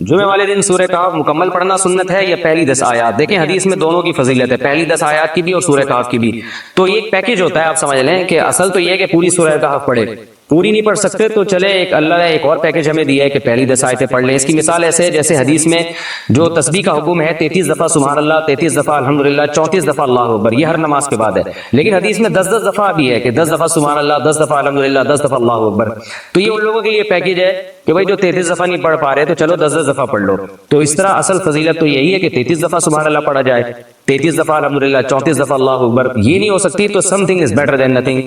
جمعے والے دن سورہ کہف مکمل پڑھنا سنت ہے یا پہلی 10 آیات؟ دیکھیں حدیث میں دونوں کی فضیلت ہے، پہلی 10 آیات کی بھی اور سورہ کہف کی بھی، تو یہ ایک پیکج ہوتا ہے، آپ سمجھ لیں کہ اصل تو یہ ہے کہ پوری سورہ کہف پڑھے، پوری نہیں پڑھ سکتے تو چلے ایک اللہ نے ایک اور پیکج ہمیں دیا ہے کہ پہلی 10 آیتیں پڑھ لیں۔ اس کی مثال ایسے ہے جیسے حدیث میں جو تسبیح کا حکم ہے 33 دفعہ سبحان اللہ، 33 دفعہ الحمدللہ، 34 دفعہ اللہ اکبر، یہ ہر نماز کے بعد ہے، لیکن حدیث میں 10 دفعہ بھی ہے کہ 10 دفعہ سبحان اللہ، 10 دفعہ الحمدللہ، 10 دفعہ اللہ اکبر، تو یہ ان لوگوں کے لیے پیکج ہے کہ بھائی جو 33 دفعہ نہیں پڑھ پا رہے تو چلو 10 دفعہ پڑھ لو۔ تو اس طرح اصل فضیلت تو یہی ہے کہ 33 دفعہ سبحان اللہ پڑھا جائے، 33 دفعہ الحمدللہ، 34 دفعہ اللہ اکبر، یہ نہیں ہو سکتی تو some thing is better than nothing,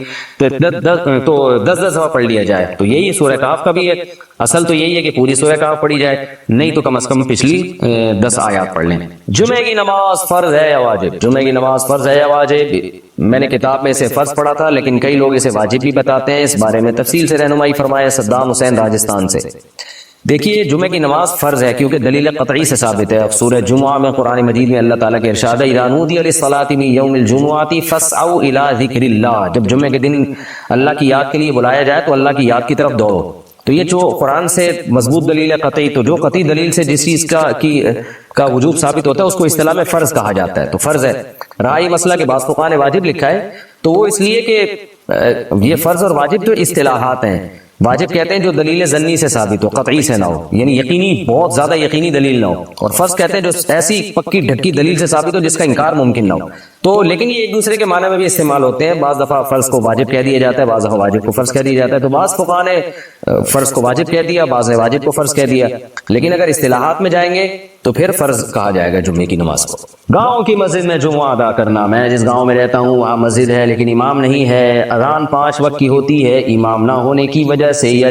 تو 10 دفعہ پڑھ لیا جائے۔ تو یہی سورہ کہف کا بھی ہے، اصل تو یہی ہے کہ پوری سورہ کہف پڑھی جائے، نہیں تو کم از کم پچھلی 10 آیات پڑھ لیں۔ جمعے کی نماز فرض ہے یا واجب؟ جمعے کی نماز فرض ہے یا واجب؟ میں نے کتاب میں اسے فرض پڑھا تھا لیکن کئی لوگ اسے واجب بھی بتاتے ہیں، اس بارے میں تفصیل سے رہنمائی فرمائے صدام حسین راجستھان سے۔ دیکھیے جمعے کی نماز فرض ہے کیونکہ دلیل قطعی سے ثابت ہے، سورہ جمعہ میں قرآن مجید میں اللہ تعالیٰ کے ارشاد ہے اذا نودی للصلاۃ من یوم الجمعۃ فاسعوا الی ذکر اللہ، جب جمعے کے دن اللہ کی یاد کے لیے بلایا جائے تو اللہ کی یاد کی طرف دوڑو۔ تو یہ جو قرآن سے مضبوط دلیل ہے قطعی، تو جو قطعی دلیل سے جس چیز کا وجوب ثابت ہوتا ہے اس کو اصطلاح میں فرض کہا جاتا ہے، تو فرض ہے۔ رہا یہ مسئلہ کہ بعض فقہاء نے واجب لکھا ہے تو وہ اس لیے کہ یہ فرض اور واجب جو اصطلاحات ہیں، واجب کہتے ہیں جو دلیل ظنی سے ثابت ہو، قطعی سے نہ ہو، یعنی یقینی، بہت زیادہ یقینی دلیل نہ ہو، اور فرض کہتے ہیں جو ایسی پکی ڈھکی دلیل سے ثابت ہو جس کا انکار ممکن نہ ہو۔ تو لیکن یہ ایک دوسرے کے معنی میں بھی استعمال ہوتے ہیں، بعض دفعہ فرض کو واجب کہہ دیا جاتا ہے، بعض دفعہ واجب کو فرض کہہ دیا جاتا ہے، تو بعض فقہاء نے فرض کو واجب کہہ دیا، بعض نے واجب کو فرض کہہ دیا، لیکن اگر اصطلاحات میں جائیں گے تو پھر فرض کہا جائے گا جمعے کی نماز کو۔ گاؤں کی مسجد میں جمعہ ادا کرنا، میں جس گاؤں میں رہتا ہوں وہاں مسجد ہے لیکن امام نہیں ہے، اذان 5 وقت کی ہوتی ہے، امام نہ ہونے کی وجہ سے یا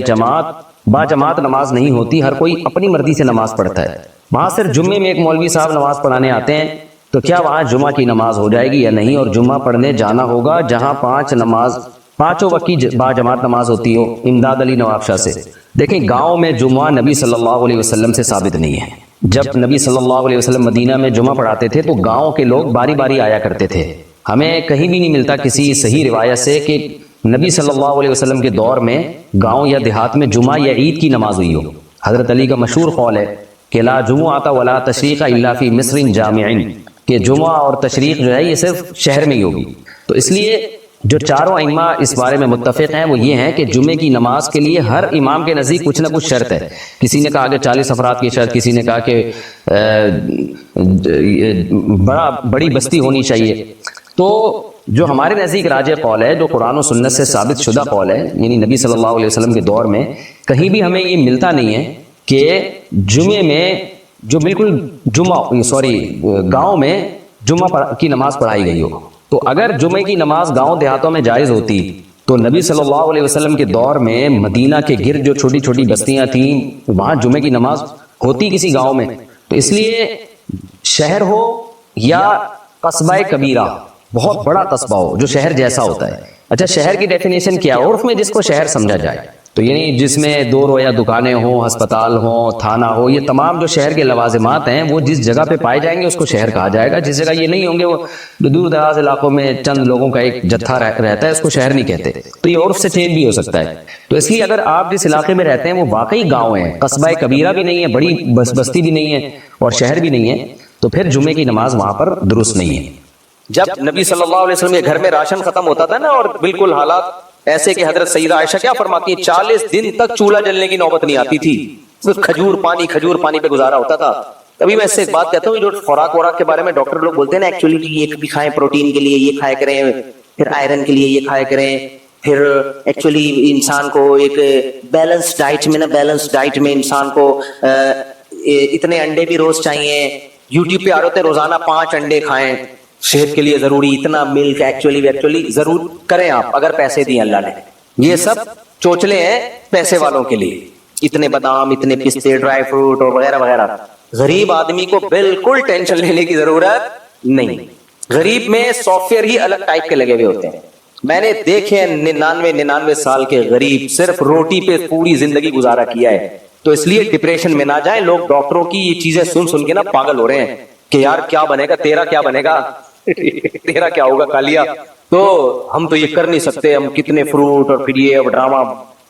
با جماعت نماز نہیں ہوتی، ہر کوئی اپنی مرضی سے نماز پڑھتا ہے، وہاں صرف جمعے میں ایک مولوی صاحب نماز پڑھانے آتے ہیں، تو کیا وہاں جمعہ کی نماز ہو جائے گی یا نہیں؟ اور جمعہ پڑھنے جانا ہوگا جہاں 5 وقت کی با جماعت نماز ہوتی ہو؟ امداد علی نواب شاہ سے۔ دیکھیں گاؤں میں جمعہ نبی صلی اللہ علیہ وسلم سے ثابت نہیں ہے، جب نبی صلی اللہ علیہ وسلم مدینہ میں جمعہ پڑھاتے تھے تو گاؤں کے لوگ باری باری آیا کرتے تھے، ہمیں کہیں بھی نہیں ملتا کسی صحیح روایت سے کہ نبی صلی اللہ علیہ وسلم کے دور میں گاؤں یا دیہات میں جمعہ یا عید کی نماز ہوئی ہو۔ حضرت علی کا مشہور قول ہے کہ لا جمعۃ ولا تشریق الا فی مصر جامع، کہ جمعہ اور تشریق جو ہے یہ صرف شہر میں ہی ہوگی۔ تو اس لیے جو چاروں ائمہ اس بارے میں متفق ہیں وہ یہ ہیں کہ جمعے کی نماز کے لیے ہر امام کے نزدیک کچھ نہ کچھ شرط ہے، کسی نے کہا کہ 40 افراد کی شرط، کسی نے کہا کہ بڑی بستی ہونی چاہیے۔ تو جو ہمارے نزدیک راجح قول ہے، جو قرآن و سنت سے ثابت شدہ قول ہے، یعنی نبی صلی اللہ علیہ وسلم کے دور میں کہیں بھی ہمیں یہ ملتا نہیں ہے کہ جمعے میں جو بالکل گاؤں میں جمعہ کی نماز پڑھائی گئی ہو۔ تو اگر جمعے کی نماز گاؤں دیہاتوں میں جائز ہوتی تو نبی صلی اللہ علیہ وسلم کے دور میں مدینہ کے گرد جو چھوٹی چھوٹی بستیاں تھیں وہاں جمعے کی نماز ہوتی کسی گاؤں میں؟ تو اس لیے شہر ہو یا قصبہ کبیرہ، بہت بڑا قصبہ ہو جو شہر جیسا ہوتا ہے۔ اچھا شہر کی ڈیفینیشن کیا ہے؟ عرف میں جس کو شہر سمجھا جائے، تو یعنی جس میں 2 رویا دکانیں ہوں، ہسپتال ہوں، تھانہ ہو، یہ تمام جو شہر کے لوازمات ہیں وہ جس جگہ پہ پائے جائیں گے اس کو شہر کہا جائے گا۔ جس جگہ یہ نہیں ہوں گے، وہ دور دراز علاقوں میں چند لوگوں کا ایک جتھا رہتا ہے، اس کو شہر نہیں کہتے۔ تو یہ عرف سے چینج بھی ہو سکتا ہے۔ تو اس لیے اگر آپ جس علاقے میں رہتے ہیں وہ واقعی گاؤں ہے، قصبہ کبیرہ بھی نہیں ہے، بڑی بستی بھی نہیں ہے اور شہر بھی نہیں ہے، تو پھر جمعے کی نماز وہاں پر درست نہیں ہے۔ جب نبی صلی اللہ علیہ وسلم کے گھر میں راشن ختم ہوتا تھا نا، اور بالکل حالات ایسے کہ حضرت سیدہ عائشہ کیا فرماتی ہیں 40 دن تک چولہا جلنے کی نوبت نہیں آتی تھی، صرف کھجور پانی پہ گزارا ہوتا تھا۔ ابھی میں اس سے ایک بات کہتا ہوں، جو خوراک کے بارے میں ڈاکٹر لوگ بولتے ہیں نا، ایکچولی یہ بھی کھائیں، پروٹین کے لیے یہ کھایا کریں، پھر آئرن کے لیے یہ کھایا کریں، پھر ایکچولی انسان کو ایک بیلنس ڈائٹ میں انسان کو اتنے انڈے بھی روز چاہیے۔ یوٹیوب پہ آ رہے ہوتے ہیں روزانہ 5 انڈے کھائیں، صحت کے لیے ضروری، اتنا ملک، ایکچولی ضرور کریں آپ اگر پیسے دیے اللہ نے۔ یہ سب چوچلے ہیں پیسے والوں کے لیے، اتنے بادام، اتنے پستے، ڈرائی فروٹ اور وغیرہ وغیرہ۔ غریب آدمی کو بالکل ٹینشن لینے کی ضرورت نہیں۔ غریب میں سافٹ ویئر ہی الگ ٹائپ کے لگے ہوئے ہوتے ہیں۔ میں نے دیکھے 99 سال کے غریب صرف روٹی پہ پوری زندگی گزارا کیا ہے۔ تو اس لیے ڈپریشن میں نہ جائیں۔ لوگ ڈاکٹروں کی یہ چیزیں سن کے نا پاگل ہو رہے ہیں کہ یار کیا بنے گا، تیرا کیا بنے گا، تیرا کیا ہوگا کالیا، تو ہم تو یہ کر نہیں سکتے، ہم کتنے فروٹ اور پھر یہ ڈرامہ۔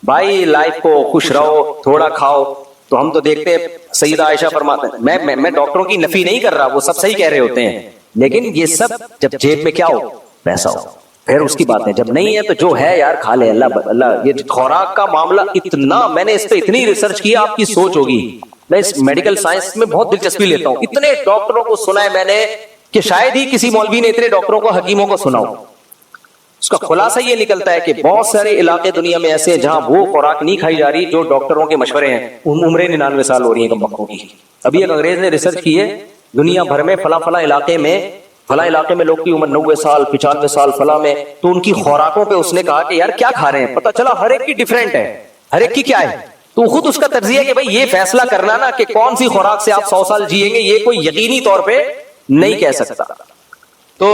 بھائی لائف کو خوش رہو، تھوڑا کھاؤ، تو ہم تو دیکھتے ہیں سیدہ عائشہ فرماتے ہیں، میں ڈاکٹروں کی نفی نہیں کر رہا، وہ سب صحیح کہہ رہے ہوتے ہیں، لیکن یہ سب جب جیب میں کیا ہو، پیسہ ہو، پھر اس کی بات ہے. جب نہیں ہے تو جو ہے یار کھا لے. اللہ یہ خوراک کا معاملہ اتنا، میں نے اس پہ اتنی ریسرچ کی، آپ کی سوچ ہوگی. میں اس میڈیکل سائنس میں بہت دلچسپی لیتا ہوں. اتنے ڈاکٹروں کو سنا ہے میں نے کہ شاید ہی کسی مولوی نے اتنے ڈاکٹروں کو، حکیموں کو سنا ہو. اس کا خلاصہ یہ نکلتا ہے کہ بہت سارے علاقے دنیا میں ایسے ہیں جہاں وہ خوراک نہیں کھائی جا رہی جو ڈاکٹروں کے مشورے ہیں. عمریں 99 سال ہو رہی ہیں کمبختوں کی. ابھی ایک انگریز نے ریسرچ کی ہے دنیا بھر میں فلاں علاقے میں لوگ کی عمر 90 سال 95 سال فلاں میں، تو ان کی خوراکوں پہ اس نے کہا کہ یار کیا کھا رہے ہیں. پتہ چلا ہر ایک کی ڈیفرنٹ ہے، ہر ایک کی کیا ہے. تو خود اس کا تجزیہ کہ بھائی یہ فیصلہ کرنا نا کہ کون سی خوراک سے آپ 100 سال جیئیں گے، یہ کوئی یقینی طور پہ نہیں کہہ سکتا. تو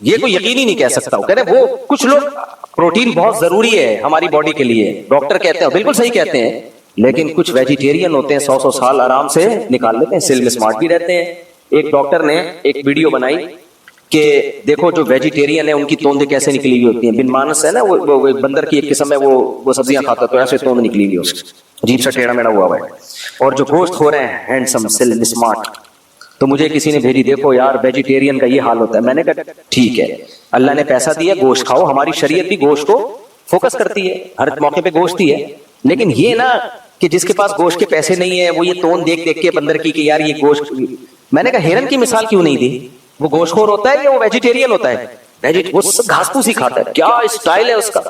یہ کوئی یقینی نہیں کہہ سکتا. وہ کہہ رہے وہ کچھ لوگ پروٹین بہت ضروری ہے ہماری باڈی کے لیے، ڈاکٹر کہتے ہیں، بالکل صحیح کہتے ہیں، لیکن کچھ ویجیٹیرین ہوتے ہیں 100 سال آرام سے نکال لیتے ہیں، سیل میں سمارٹ بھی رہتے ہیں. ایک ڈاکٹر نے ایک ویڈیو بنائی کہ دیکھو جو ویجیٹیرین ہے ان کی توندیں کیسے نکلی ہوئی ہوتی ہیں. بن مانس ہے نا، وہ بندر کی ایک قسم ہے، وہ سبزیاں کھاتا تو ایسے توند نکلی ہوئی اس عجیب سا ٹیڑھا میڑا ہوا ہے. اور جو گوشت کھو رہے ہیں ہینڈسم سیل اسمارٹ. تو مجھے کسی نے بھیجی، دیکھو یار ویجیٹیرین کا یہ حال ہوتا ہے. میں نے کہا ٹھیک ہے، اللہ نے پیسہ دیا گوشت کھاؤ، ہماری شریعت بھی گوشت کو فوکس کرتی ہے، ہر موقع پہ گوشت ہی ہے. لیکن یہ نا کہ جس کے پاس گوشت کے پیسے نہیں ہے وہ یہ توند دیکھ دیکھ کے بندر کی کہ یار یہ گوشت. میں نے کہا ہرن کی مثال کیوں نہیں دی؟ وہ گوشت خور ہوتا ہے یا وہ ویجیٹیرین ہوتا ہے؟ وہ گھاس پوس ہی کھاتا ہے. کیا اسٹائل ہے اس کا،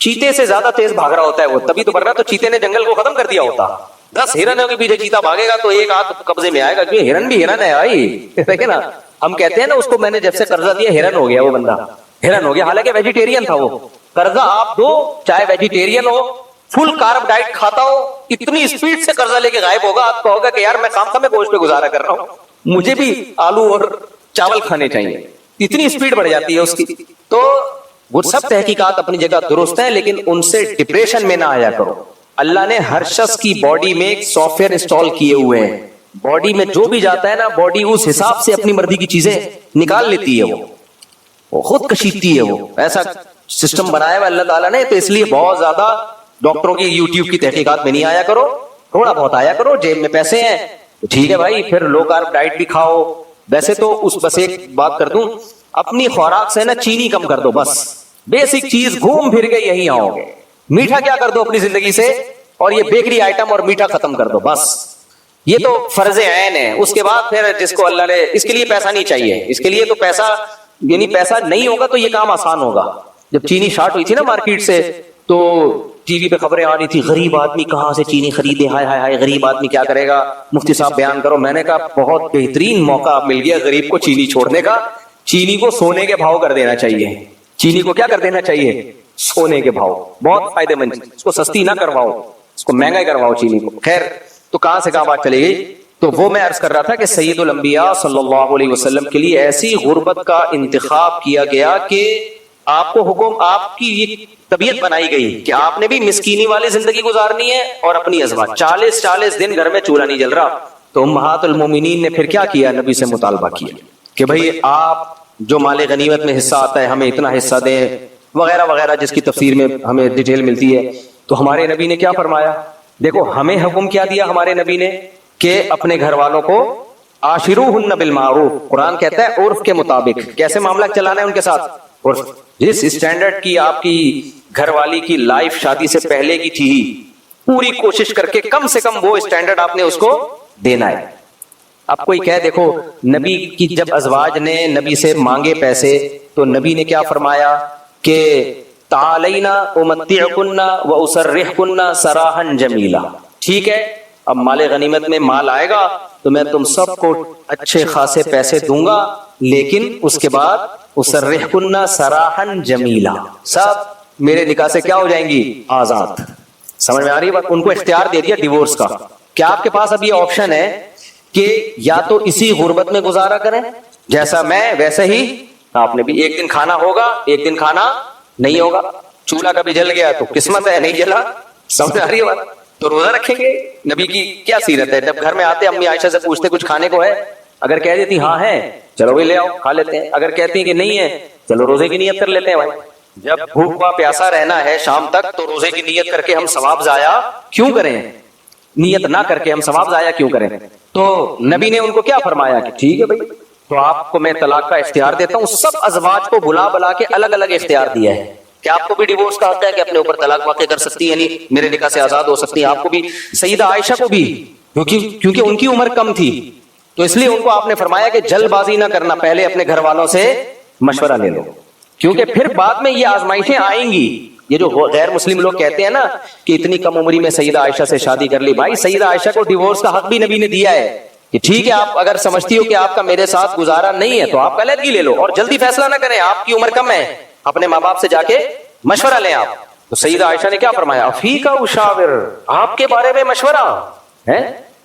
چیتے سے زیادہ تیز بھاگ رہا ہوتا ہے وہ. تبھی تو بھرنا تو چیتے نے جنگل کو ختم کر دیا ہوتا. 10 ہرنوں کے پیچھے چیتا بھاگے گا تو ایک ہاتھ قبضے میں آئے گا. کیونکہ ہرن بھی ہرن ہے بھائی، دیکھیں نا. ہم کہتے ہیں نا اس کو میں نے جب سے قرضہ دیا ہرن ہو گیا، وہ بندہ ہرن ہو گیا، حالانکہ ویجیٹیرین تھا. وہ قرضہ آپ دو، چاہے ویجیٹیرین ہو، فل کارب ڈائٹ کھاتا ہو، اتنی اسپیڈ سے قرضہ لے کے غائب ہوگا. آپ کو ہوگا کہ یار میں خام خواہ میں گوشت پہ گزارا کر رہا ہوں، مجھے بھی آلو اور چاول کھانے چاہیے. اتنی اسپیڈ بڑھ جاتی ہے اس کی. تو وہ سب تحقیقات اپنی جگہ درست ہیں، لیکن ان سے ڈپریشن میں نہ آیا کرو. اللہ نے ہر شخص کی باڈی میں ایک سافٹ ویئر انسٹال کیے ہوئے ہیں. باڈی میں جو بھی جاتا ہے نا، باڈی اس حساب سے اپنی مرضی کی چیزیں نکال لیتی ہے. وہ خود کشیدتی ہے. وہ ایسا سسٹم بنایا ہوا اللہ تعالیٰ نے. تو اس لیے بہت زیادہ ڈاکٹروں کی یوٹیوب کی تحقیقات میں نہیں آیا کرو. تھوڑا بہت آیا کرو، جیب میں پیسے ہیں تو ٹھیک ہے بھائی، پھر لو کارب ڈائٹ بھی کھاؤ. ویسے تو بس ایک بات کر دوں، اپنی خوراک سے نا چینی کم کر دو. بس بیسک چیز گھوم پھر کے یہی آؤ گے. میٹھا کیا کر دو اپنی زندگی سے، اور یہ بیکری آئٹم اور میٹھا ختم کر دو. بس یہ تو فرض عین ہے. اس کے بعد پھر جس کو اللہ نے، اس کے لیے پیسہ نہیں چاہیے، اس کے لیے تو پیسہ یعنی پیسہ نہیں ہوگا تو یہ کام آسان ہوگا. جب چینی شارٹ ہوئی تھی نا مارکیٹ سے، تو ٹی وی پہ خبریں آ رہی تھی غریب آدمی کہاں سے چینی خریدے، ہائے ہائے ہائے غریب آدمی کیا کرے گا، مفتی صاحب بیان کرو. میں نے کہا بہت بہترین موقع مل گیا غریب کو چینی چھوڑنے کا. چینی کو سونے کے بھاؤ کر دینا چاہیے. چینی کو کیا کر دینا چاہیے؟ سونے کے بھاؤ. بہت فائدے مند. اس کو سستی نہ کرواؤ، اس کو مہنگا ہی کرواؤ چینی کو. خیر، تو کہاں سے کہاں بات چلی گئی؟ تو وہ میں عرض کر رہا تھا کہ سید الانبیاء صلی اللہ علیہ وسلم کے لیے ایسی غربت کا انتخاب کیا گیا کہ آپ کو حکم، آپ کی یہ طبیعت بنائی گئی کہ آپ نے بھی مسکینی والی زندگی گزارنی ہے، اور اپنی ازواج 40 دن گھر میں چولہا نہیں جل رہا. تو امہات المومنین نے پھر کیا کیا؟ نبی سے مطالبہ کیا کہ بھئی آپ جو مال غنیمت میں حصہ آتا ہے ہمیں اتنا حصہ دیں، وغیرہ وغیرہ، جس کی تفسیر میں ہمیں ڈیٹیل ملتی ہے. تو ہمارے نبی نے کیا فرمایا؟ دیکھو ہمیں حکم کیا دیا ہمارے نبی نے کہ اپنے گھر والوں کو عاشروہن بالمعروف. قرآن کہتا ہے عرف کے مطابق کیسے معاملہ چلانا ہے ان کے ساتھ. اور جس اسٹینڈرڈ کی آپ کی گھر والی کی لائف شادی سے پہلے کی تھی، پوری کوشش کر کے کم سے کم وہ اسٹینڈرڈ آپ نے اس کو دینا ہے. اب کوئی کہے دیکھو نبی کی جب ازواج نے نبی سے مانگے پیسے تو نبی نے کیا فرمایا کہ تعالینا امتعکن واسرحکن سراحا جمیلا. ٹھیک ہے، اب مال غنیمت میں مال آئے گا تو میں تم سب کو اچھے خاصے پیسے دوں گا، لیکن اس کے بعد اسرحکن سراحا جمیلا، سب میرے نکاح سے کیا ہو جائیں گی؟ آزاد. سمجھ میں آ رہی ہے بات؟ ان کو اختیار دے دیا ڈیورس کا. کیا آپ کے پاس اب یہ آپشن ہے کہ یا تو اسی غربت میں گزارا کریں جیسا میں ویسے ہی آپ نے بھی، ایک دن کھانا ہوگا ایک دن کھانا نہیں ہوگا. چولہا کبھی جل گیا تو قسمت ہے، نہیں جلا. سمجھ آ رہی ہے بات؟ تو روزہ رکھیں گے. نبی کی کیا سیرت ہے، جب گھر میں آتے امی عائشہ سے پوچھتے کچھ کھانے کو ہے، اگر کہہ دیتی ہاں ہے چلو بھی لے آؤ کھا لیتے ہیں، اگر کہتی کہ نہیں ہے چلو روزے کی نیت کر لیتے ہیں. بھائی جب بھوکا پیاسا رہنا ہے شام تک تو روزے کی نیت کر کے ہم ثواب ضائع کیوں کریں؟ نیت نہ کر کے ہم ثواب ضائع کیوں کریں؟ تو نبی نے ان کو کیا فرمایا کہ ٹھیک ہے بھائی، تو آپ کو میں طلاق کا اختیار دیتا ہوں. سب ازواج کو بلا بلا کے الگ الگ اختیار دیا ہے کہ آپ کو بھی ڈیورس کا حق ہے کہ اپنے اوپر طلاق واقع کر سکتی ہیں، یعنی میرے نکاح سے آزاد ہو سکتی ہیں. آپ کو بھی، سیدہ عائشہ کو بھی، کیونکہ ان کی عمر کم تھی تو اس لیے ان کو آپ نے فرمایا کہ جلد بازی نہ کرنا، پہلے اپنے گھر والوں سے مشورہ لے لو، کیونکہ پھر بعد میں یہ آزمائشیں آئیں گی. یہ جو غیر مسلم لوگ کہتے ہیں نا کہ اتنی کم عمری میں سیدہ عائشہ سے شادی کر لی، بھائی سیدہ عائشہ کو ڈیورس کا حق بھی نبی نے دیا ہے کہ ٹھیک ہے آپ اگر سمجھتی ہو کہ آپ کا میرے ساتھ گزارا نہیں ہے تو آپ علیحدگی لے لو، اور جلدی فیصلہ نہ کریں، آپ کی عمر کم ہے، اپنے ماں باپ سے جا کے مشورہ لیں آپ. تو سیدہ عائشہ نے کیا فرمایا؟ افیک اشاور، آپ کے بارے میں مشورہ ہے.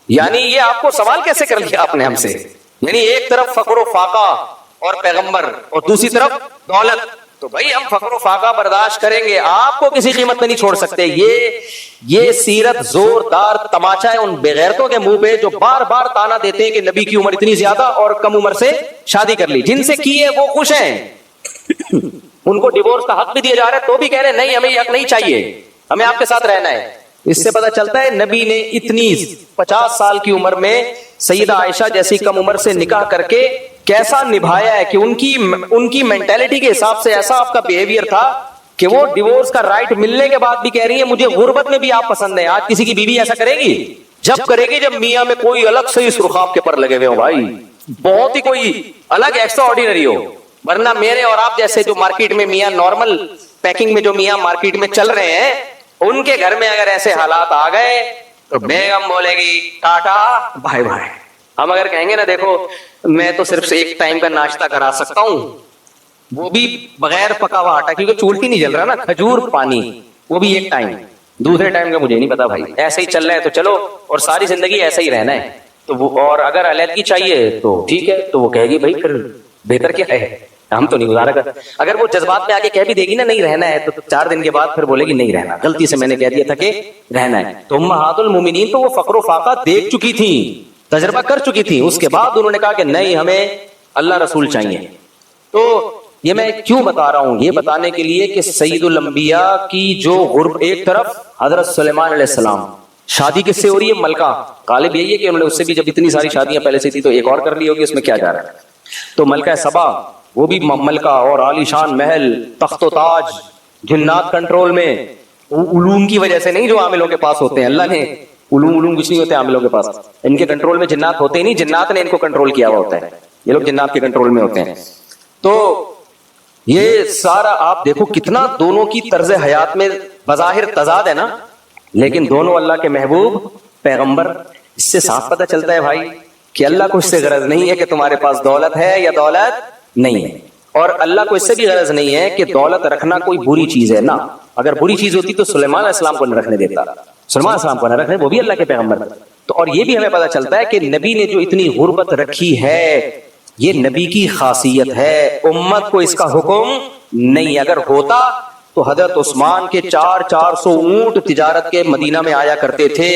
یعنی یہ آپ کو سوال کیسے کر لیا آپ نے ہم سے؟ یعنی ایک طرف فقر و فاقہ اور پیغمبر، اور دوسری طرف دولت. تو بھائی ہم فقر و فاقہ برداشت کریں گے، آپ کو کسی قیمت میں نہیں چھوڑ سکتے. یہ سیرت زوردار تماچا ہے ان بغیرتوں کے منہ پہ جو بار بار تانا دیتے ہیں کہ نبی کی عمر اتنی زیادہ اور کم عمر سے شادی کر لی. جن سے کی ہے وہ خوش ہیں، ان کو ڈیورس کا حق بھی دیا جا رہا ہے تو بھی کہہ رہے ہیں نہیں ہمیں یہ حق نہیں چاہیے، ہمیں آپ کے ساتھ رہنا ہے. اس سے پتہ چلتا ہے نبی نے اتنی 50 سال کی عمر میں سیدہ عائشہ جیسی کم عمر سے نکاح کر کے کیسا نبھایا ہے، کہ ان کی مینٹیلٹی کے حساب سے ایسا آپ کا بیہیویئر تھا کہ وہ ڈیورس کا رائٹ ملنے کے بعد بھی کہہ رہی ہے مجھے غربت میں بھی آپ پسند ہیں. آج کسی کی بیوی ایسا کرے گی؟ جب کرے گی جب میاں میں کوئی الگ سے سرخاب کے پر لگے ہوئے ہو، بھائی بہت ہی کوئی الگ ایکسٹرا آرڈینری ہو. ورنہ میرے اور آپ جیسے جو مارکیٹ میں میاں نارمل پیکنگ میں جو میاں مارکیٹ میں چل رہے ہیں، ان کے گھر میں اگر ایسے حالات آ گئے تو بیگم بولے گی ٹاٹا بھائی بھائی. ہم اگر کہیں گے نا دیکھو میں تو صرف ایک ٹائم کا ناشتہ کرا سکتا ہوں، وہ بھی بغیر پکا ہوا آٹا، کیونکہ چولٹی نہیں جل رہا نا، کھجور پانی، وہ بھی ایک ٹائم، دوسرے ٹائم کا مجھے نہیں پتا بھائی. ایسے ہی چل رہا ہے تو چلو، اور ساری زندگی ایسا ہی رہنا ہے. تو وہ، اور اگر علیحدگی چاہیے تو ٹھیک ہے، تو وہ کہے گی بھائی پھر بہتر کیا ہے، ہم تو نہیں گزارا کر. اگر وہ جذبات میں آگے کہہ بھی دے گی نا نہیں رہنا ہے، تو 4 دن کے بعد پھر بولے گی نہیں رہنا، غلطی سے میں نے کہہ دیا تھا کہ رہنا ہے. تو امہات المومنین تو وہ فقر و فاقہ دیکھ چکی تھی، تجربہ کر چکی تھی. اس کے بعد انہوں نے کہا کہ نہیں ہمیں اللہ رسول چاہیے. تو یہ میں کیوں بتا رہا ہوں؟ یہ بتانے کے لیے کہ سید الانبیاء کی جو غرب، ایک طرف حضرت سلیمان علیہ السلام، شادی کس سے ہو رہی ہے؟ ملکہ. غالب یہی ہے کہ انہوں نے اس سے بھی جب اتنی ساری شادیاں پہلے سے تھی تو ایک اور کر لی ہوگی، اس میں کیا جا رہا ہے. تو ملکہ سبا، وہ بھی ملکہ اور عالی شان محل، تخت و تاج، جنات کنٹرول میں، علوم کی وجہ سے نہیں جو عاملوں کے پاس ہوتے ہیں. اللہ نے علوم کچھ نہیں ہوتے عاملوں کے پاس، ان کے کنٹرول میں جنات ہوتے ہی نہیں، جنات نے ان کو کنٹرول کیا ہوا ہوتا ہے، یہ لوگ جنات کے کنٹرول میں ہوتے ہیں. تو یہ سارا آپ دیکھو کتنا دونوں کی طرز حیات میں بظاہر تضاد ہے نا، لیکن دونوں اللہ کے محبوب پیغمبر. اس سے صاف پتہ چلتا ہے بھائی کہ اللہ کو اس سے غرض نہیں ہے کہ تمہارے پاس دولت ہے یا دولت نہیں ہے، اور اللہ کو اس سے بھی غرض نہیں ہے کہ دولت رکھنا کوئی بری چیز ہے. نہ، اگر بری چیز ہوتی تو سلیمان علیہ السلام کو نہ رکھنے دیتا، سلیمان علیہ السلام کو نہ رکھنے، وہ بھی اللہ کے پیغمبر. تو اور یہ بھی ہمیں پتہ چلتا ہے کہ نبی نے جو اتنی غربت رکھی ہے یہ نبی کی خاصیت ہے، امت کو اس کا حکم نہیں. اگر ہوتا تو حضرت عثمان کے 400 اونٹ تجارت کے مدینہ میں آیا کرتے تھے،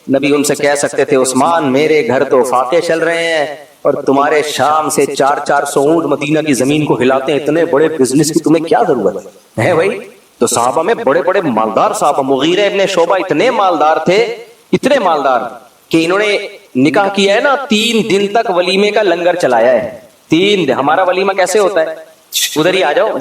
نبی ان سے کہہ سکتے تھے عثمان میرے گھر تو فاقے چل رہے ہیں اور تمہارے شام سے 400 اونٹ مدینہ کی زمین کو ہلاتے ہیں، اتنے بڑے بزنس کی تمہیں کیا ضرورت ہے بھائی. تو صحابہ میں بڑے بڑے مالدار صحابہ، مغیرہ ابن شعبہ اتنے مالدار تھے، اتنے مالدار کہ انہوں نے نکاح کیا ہے نا 3 دن تک ولیمے کا لنگر چلایا ہے. 3 دن. ہمارا ولیمہ کیسے ہوتا ہے؟ ادھر ہی آ جاؤ،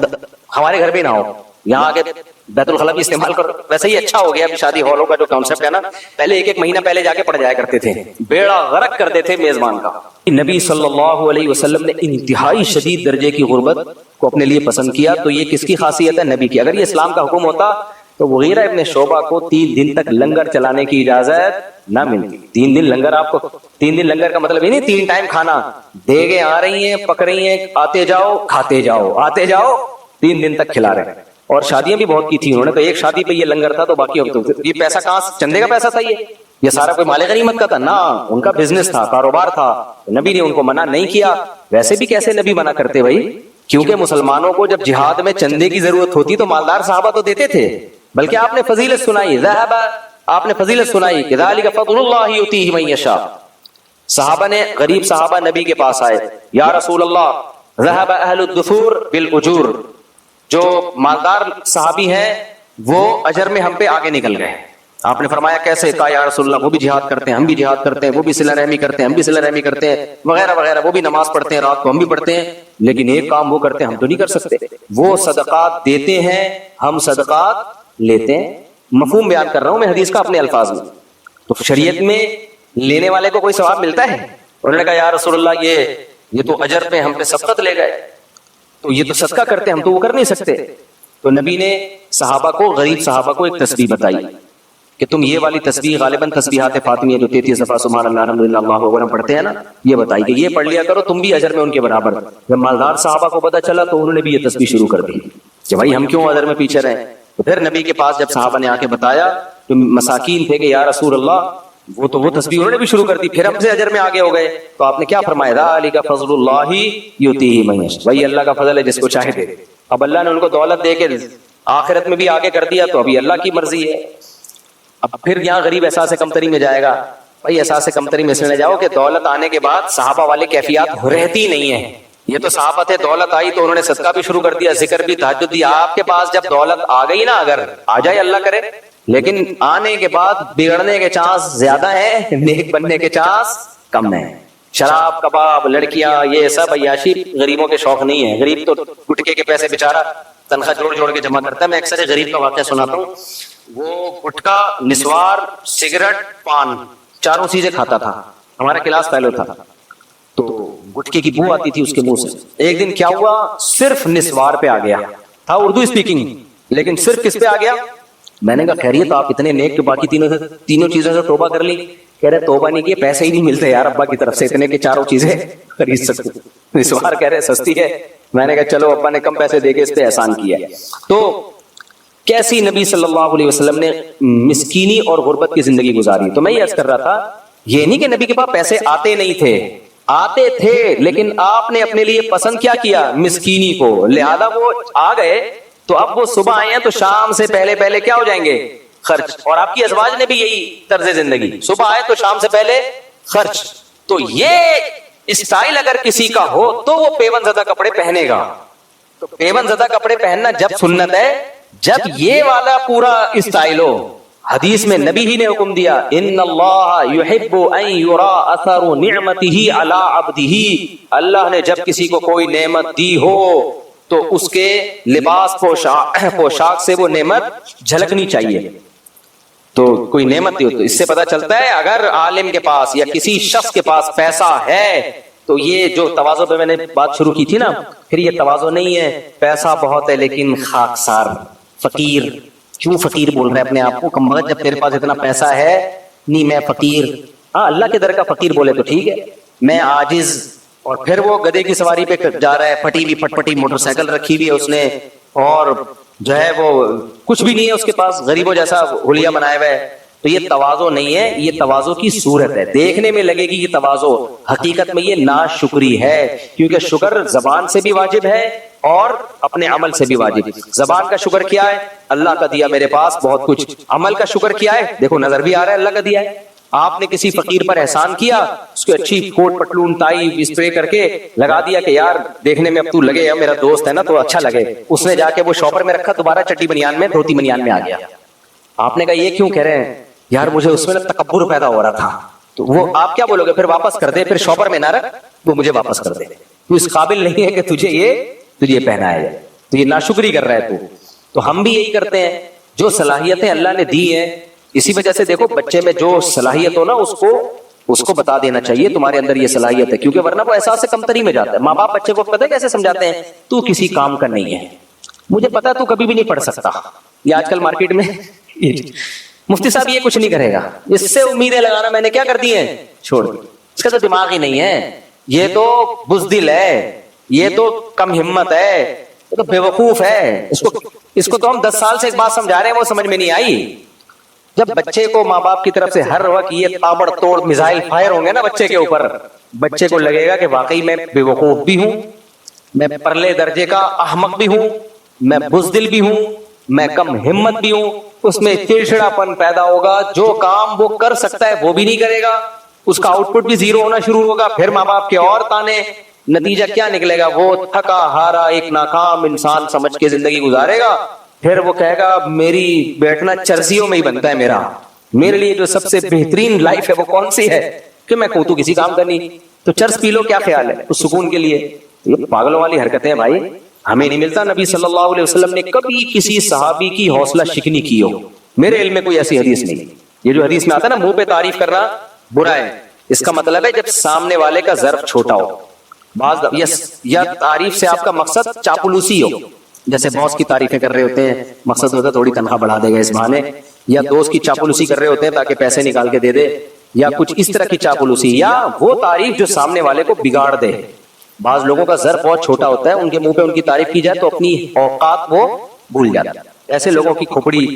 ہمارے گھر بھی نہ ہو، یہاں آگے بیت الخلا بھی استعمال کرو. ویسے ہی اچھا ہو گیا ابھی شادی ہالوں کا جو کانسیپٹ ہے نا، پہلے ایک مہینہ پہلے جا کے پڑ جایا کرتے تھے، بیڑا غرق کرتے تھے میزبان کا. نبی صلی اللہ علیہ وسلم نے انتہائی شدید درجے کی غربت کو اپنے لیے پسند کیا. تو یہ کس کی خاصیت ہے؟ نبی کی. اگر یہ اسلام کا حکم ہوتا تو مغیرہ ابن شعبہ کو 3 دن تک لنگر چلانے کی اجازت نہ ملتی. 3 دن لنگر، آپ کو 3 دن لنگر کا مطلب یہ نہیں 3 ٹائم کھانا، دیگیں آ رہی ہیں پک رہی ہیں، آتے جاؤ کھاتے جاؤ، آتے جاؤ، 3 دن تک کھلا رہے ہیں. اور شادیاں بھی بہت کی تھی انہوں نے، تو ایک شادی پہ یہ لنگر تھا تو باقی یہ پیسہ کہاں سے؟ چندے کا پیسہ تھا یہ سارا کوئی مال غنیمت کا تھا نا، ان کا بزنس تھا، کاروبار تھا. نبی نے ان کو منع نہیں کیا. ویسے بھی کیسے نبی منع کرتے بھائی؟ کیونکہ مسلمانوں کو جب جہاد میں چندے کی ضرورت ہوتی تو مالدار صحابہ تو دیتے تھے، بلکہ آپ نے فضیلت سنائی، آپ نے فضیلت سنائی کہ ذالک فضل اللہ یؤتیہ من یشاء. صحابہ نے، غریب صحابہ نبی کے پاس آئے، یا رسول اللہ ذهب اہل الدثور بالاجور، جو مالدار صحابی ہیں وہ اجر میں ہم پہ آگے نکل گئے، آپ نے فرمایا کیسے؟ کہا یا رسول اللہ وہ بھی جہاد کرتے ہیں، ہم بھی جہاد کرتے ہیں، وہ بھی صلہ رحمی کرتے ہیں، ہم بھی صلہ رحمی کرتے ہیں، وغیرہ وغیرہ، وہ بھی نماز پڑھتے ہیں رات کو، ہم بھی پڑھتے ہیں، لیکن ایک کام وہ کرتے ہیں ہم تو نہیں کر سکتے، وہ صدقات دیتے ہیں، ہم صدقات لیتے ہیں۔ مفہوم بیان کر رہا ہوں میں حدیث کا اپنے الفاظ میں۔ تو شریعت میں لینے والے کو کوئی ثواب ملتا ہے؟ انہوں نے کہا یا رسول اللہ یہ تو اجر پہ ہم پہ سبقت لے گئے، تو یہ تو صدقہ کرتے ہیں، ہم تو وہ کر نہیں سکتے۔ تو نبی نے صحابہ کو، غریب صحابہ کو ایک تسبیح بتائی کہ تم یہ والی تسبیح، غالباً تسبیحات فاطمیہ جو 33 دفعہ سبحان اللہ الحمدللہ اللہ اکبر پڑھتے ہیں نا، یہ بتائی کہ یہ پڑھ لیا کرو، تم بھی اجر میں ان کے برابر۔ جب مالدار صحابہ کو پتہ چلا تو انہوں نے بھی یہ تسبیح شروع کر دی کہ بھائی ہم کیوں اجر میں پیچھے رہیں۔ تو پھر نبی کے پاس جب صحابہ نے آ کے بتایا تو مساکین تھے کہ یا رسول اللہ وہ تسبیح انہوں نے بھی شروع کر دی، پھر ہم سے اجر میں آگے ہو گئے۔ تو آپ نے کیا فرمایا؟ ذالک فضل اللہ یؤتیہ من یشاء، وہی اللہ کا فضل ہے جس کو چاہے دے۔ اب اللہ نے ان کو دولت دے کے آخرت میں بھی آگے کر دیا تو ابھی اللہ کی مرضی ہے۔ اب پھر یہاں غریب احساس کمتری میں جائے گا، بھائی احساس کمتری میں اس میں جاؤ کہ دولت آنے کے بعد صحابہ والے کیفیات رہتی نہیں ہیں۔ یہ تو صحابہ تھے، دولت آئی تو انہوں نے صدقہ بھی شروع کر دیا، ذکر بھی، تہجد بھی۔ آپ کے پاس جب دولت آ گئی نا، اگر آ جائے اللہ کرے، لیکن آنے کے بعد بگڑنے کے چانس زیادہ ہیں، نیک بننے کے چانس کم ہیں۔ شراب، کباب، لڑکیاں، یہ سب عیاشی غریبوں کے شوق نہیں ہے۔ غریب تو گٹکے کے پیسے بیچارہ تنخواہ جوڑ جوڑ کے جمع کرتا ہے۔ میں اکثر غریب کا واقعہ سناتا ہوں، وہ گٹکا، نسوار، سگریٹ، پان، چاروں چیزیں کھاتا تھا۔ ہمارا کلاس فیلو تھا تو گٹکے کی بو آتی تھی اس کے منہ سے۔ ایک دن کیا ہوا، صرف نسوار پہ آ گیا تھا، اردو اسپیکنگ، لیکن صرف کس پہ آ گیا؟ میں نے کہا خیریت آپ اتنے نیک کہ باقی تینوں چیزوں سے توبہ کر لی؟ کہہ رہے توبہ نہیں کی، پیسے ہی نہیں ملتے یار ابا کی طرف سے اتنے کہ چاروں چیزیں خرید سکتے۔ نسوار کہہ رہے سستی ہے، میں نے کہا چلو ابا نے کم پیسے دے کے اس پہ احسان کیا۔ تو کیسی نبی صلی اللہ علیہ وسلم نے مسکینی اور غربت کی زندگی گزاری۔ تو میں یہ عرض کر رہا تھا، یہ نہیں کہ نبی کے پاس پیسے آتے نہیں تھے، آتے تھے، لیکن آپ نے اپنے لیے پسند کیا کیا؟ مسکینی کو۔ لہذا وہ آ گئے تو اب وہ صبح آئے ہیں تو شام سے پہلے کیا ہو جائیں گے؟ خرچ۔ اور آپ کی ازواج نے بھی یہی طرز زندگی، صبح آئے تو شام سے پہلے خرچ۔ تو یہ اسٹائل اگر کسی کا ہو تو وہ پیون زدہ کپڑے پہنے گا۔ تو پیون زدہ کپڑے پہننا جب سنت ہے جب یہ والا پورا اسٹائل ہو۔ حدیث میں نبی ہی نے حکم دیا، ان اللہ یحب ان یرا اثر نعمتہ علی عبدہ، اللہ نے جب کسی کو کوئی نعمت دی ہو تو اس کے لباس پوشاک سے وہ نعمت جھلکنی چاہیے۔ تو کوئی نعمت دی ہو تو اس سے پتہ چلتا ہے اگر عالم کے پاس یا کسی شخص کے پاس پیسہ ہے تو یہ جو تواضع پہ میں نے بات شروع کی تھی نا، پھر یہ تواضع نہیں ہے پیسہ بہت ہے لیکن خاکسار، فقیر۔ کیوں فقیر بول رہے اپنے آپ کو؟ کم وقت جب تیرے پاس اتنا پیسہ ہے نہیں میں فقیر۔ ہاں اللہ کے در کا فقیر بولے تو ٹھیک ہے، میں عاجز۔ اور پھر وہ گدھے کی سواری پہ جا رہا ہے، پھٹی ہوئی پٹ پٹی موٹر سائیکل رکھی ہوئی ہے اس نے، اور جو ہے وہ کچھ بھی نہیں ہے اس کے پاس، غریبوں جیسا حلیہ بنایا ہوا ہے۔ تو یہ تواضع نہیں ہے، یہ تواضع کی صورت ہے، دیکھنے میں لگے گی یہ تواضع، حقیقت میں یہ ناشکری ہے، کیونکہ شکر زبان سے بھی واجب ہے اور اپنے عمل سے بھی واجب۔ زبان کا شکر کیا ہے؟ اللہ کا دیا میرے پاس بہت کچھ۔ عمل کا شکر کیا ہے؟ دیکھو نظر بھی آ رہا ہے اللہ کا دیا ہے۔ آپ نے کسی فقیر پر احسان کیا، اس کو اچھی کوٹ پٹلون ٹائی اسپرے کر کے لگا دیا کہ یار دیکھنے میں اب تو لگے، میرا دوست ہے نا تو اچھا لگے۔ اس نے جا کے وہ شاپر میں رکھا، دوبارہ چٹی بنیان میں، دھوتی بنیان میں آ گیا۔ آپ نے کہا یہ کیوں کہہ رہے ہیں؟ یار مجھے اس میں تکبر پیدا ہو رہا تھا۔ تو وہ آپ کیا بولو گے؟ پھر واپس کر دے، پھر شاپر میں نہ رکھ، وہ مجھے واپس کر دے، تو اس قابل نہیں ہے کہ تجھے یہ پہنایا جائے، تو یہ ناشکری کر رہا ہے تو ہم بھی یہی کرتے ہیں، جو صلاحیتیں اللہ نے دی ہیں اسی وجہ سے دیکھو بچے میں جو صلاحیت ہو نا اس کو بتا دینا چاہیے تمہارے اندر یہ صلاحیت ہے، کیونکہ ورنہ وہ احساس سے کمتری میں جاتا ہے۔ ماں باپ بچے کو پتہ ہے کیسے سمجھاتے ہیں؟ تو کسی کام کا نہیں ہے، مجھے پتا تو کبھی بھی نہیں پڑھ سکتا۔ یہ آج کل مارکیٹ میں مفتی صاحب یہ کچھ نہیں کرے گا، اس سے امیدیں لگانا میں نے کیا کر دی ہیں؟ چھوڑ دی۔ اس کا تو دماغ ہی نہیں ہے، یہ تو بزدل ہے، یہ تو کم ہمت ہے، یہ تو بے وقوف ہے۔ اس کو تو ہم 10 سال سے ایک بات سمجھا رہے ہیں، وہ سمجھ میں نہیں آئی۔ جب بچے کو ماں باپ کی طرف سے ہر وقت یہ تابڑ توڑ میزائل فائر ہوں گے نا بچے کے اوپر، بچے کو لگے گا کہ واقعی میں بے وقوف بھی ہوں، میں پرلے درجے کا احمق بھی ہوں، میں بزدل بھی ہوں، میں کم ہمت بھی ہوں۔ اس میں چڑچڑا پن پیدا ہوگا، جو کام وہ کر سکتا ہے وہ بھی نہیں کرے گا، اس کا آؤٹ پٹ بھی زیرو ہونا شروع ہوگا۔ پھر ماں باپ کے اور تانے، نتیجہ کیا نکلے گا؟ وہ تھکا ہارا ایک ناکام انسان سمجھ کے زندگی گزارے گا۔ پھر وہ کہے گا میری بیٹھنا چرسیوں میں ہی بنتا ہے میرا، میرے لیے جو سب سے بہترین لائف ہے وہ کون سی ہے کہ میں کہوں تو کسی کام کا نہیں، تو چرس پی لو، کیا خیال ہے اس سکون کے لیے؟ یہ پاگلوں والی حرکتیں ہیں بھائی، ہمیں نہیں ملتا۔ نبی صلی اللہ علیہ وسلم نے کبھی کسی صحابی کی حوصلہ شکنی کی ہو، میرے علم میں کوئی ایسی حدیث نہیں۔ یہ جو حدیث میں آتا ہے نا منہ پہ تعریف کرنا برا ہے، اس کا مطلب ہے جب سامنے والے کا ظرف چھوٹا ہو، بعض یا تعریف سے آپ کا مقصد چاپلوسی ہو، جیسے باس کی تعریفیں کر رہے ہوتے ہیں، مقصد ہوتا ہے تھوڑی تنخواہ بڑھا دے گا اس بہانے، یا دوست کی چاپلوسی کر رہے ہوتے ہیں تاکہ پیسے نکال کے دے دے، یا کچھ اس طرح کی چاپلوسی، یا وہ تعریف جو سامنے والے کو بگاڑ دے۔ بعض لوگوں کا ظرف بہت چھوٹا ہوتا ہے، ان کے منہ پہ ان کی تعریف کی جائے تو اپنی اوقات وہ بھول جاتا ہے، ایسے لوگوں کی کھوپڑی